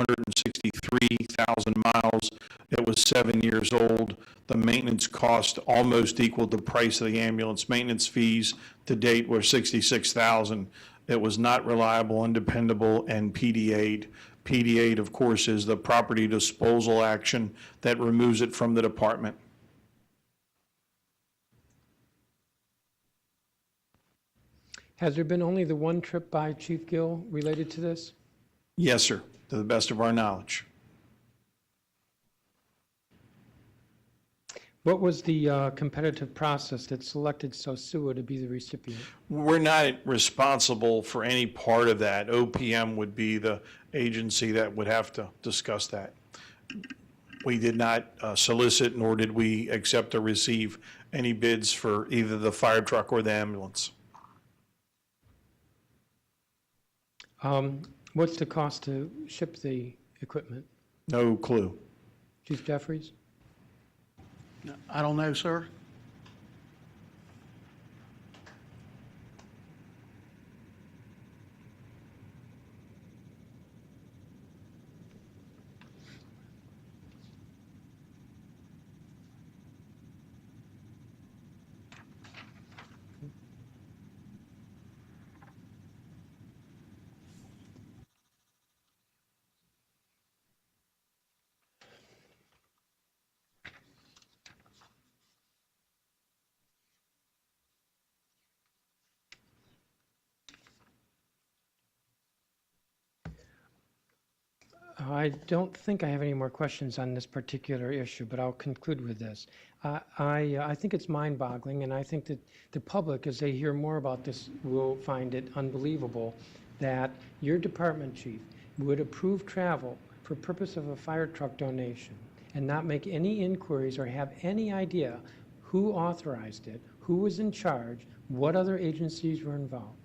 163,000 miles. It was 7 years old. The maintenance cost almost equaled the price of the ambulance. Maintenance fees to date were 66,000. It was not reliable, undependable, and PDA'd. PDA'd, of course, is the property disposal action that removes it from the department. Has there been only the one trip by Chief Gill related to this? Yes, sir, to the best of our knowledge. What was the competitive process that selected Sosua to be the recipient? We're not responsible for any part of that. OPM would be the agency that would have to discuss that. We did not solicit, nor did we accept or receive any bids for either the fire truck or the ambulance. What's the cost to ship the equipment? No clue. Chief Jeffries? I don't know, sir. I don't think I have any more questions on this particular issue, but I'll conclude with this. I think it's mind-boggling, and I think that the public, as they hear more about this, will find it unbelievable that your department chief would approve travel for purpose of a fire truck donation and not make any inquiries or have any idea who authorized it, who was in charge, what other agencies were involved.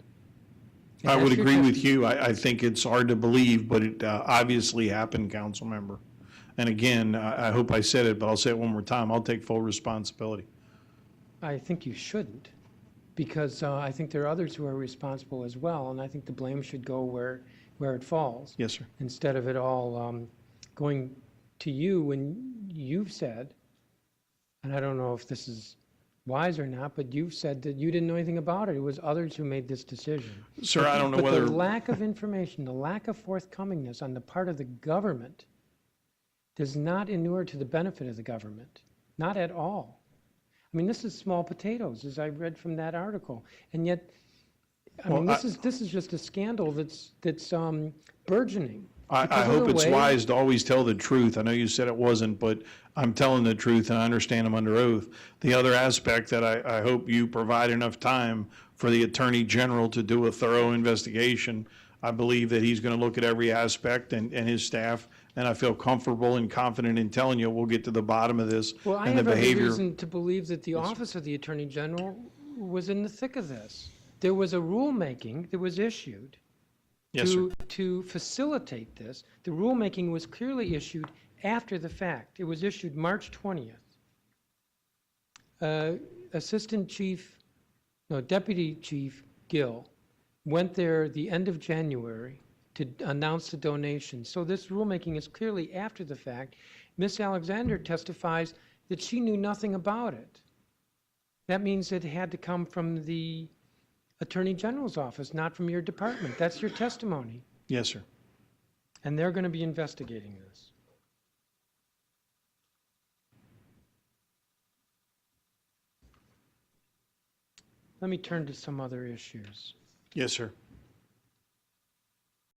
I would agree with you. I think it's hard to believe, but it obviously happened, council member. And again, I hope I said it, but I'll say it one more time. I'll take full responsibility. I think you shouldn't, because I think there are others who are responsible as well, and I think the blame should go where it falls. Yes, sir. Instead of it all going to you when you've said, and I don't know if this is wise or not, but you've said that you didn't know anything about it. It was others who made this decision. Sir, I don't know but whether... the lack of information, the lack of forthcomingness on the part of the government does not inure to the benefit of the government, not at all. I mean, this is small potatoes, as I read from that article, and yet, this is just a scandal that's burgeoning. I hope it's wise to always tell the truth. I know you said it wasn't, but I'm telling the truth, and I understand I'm under oath. The other aspect that I hope you provide enough time for the Attorney General to do a thorough investigation. I believe that he's going to look at every aspect and his staff, and I feel comfortable and confident in telling you we'll get to the bottom of this. Well, I have every reason to believe that the Office of the Attorney General was in the thick of this. There was a rulemaking that was issued to facilitate this. The rulemaking was clearly issued after the fact. It was issued March 20th. Deputy Chief Gill went there the end of January to announce the donation. So this rulemaking is clearly after the fact. Ms. Alexander testifies that she knew nothing about it. That means it had to come from the Attorney General's office, not from your department. That's your testimony. Yes, sir. And they're going to be investigating this. Let me turn to some other issues. Yes, sir.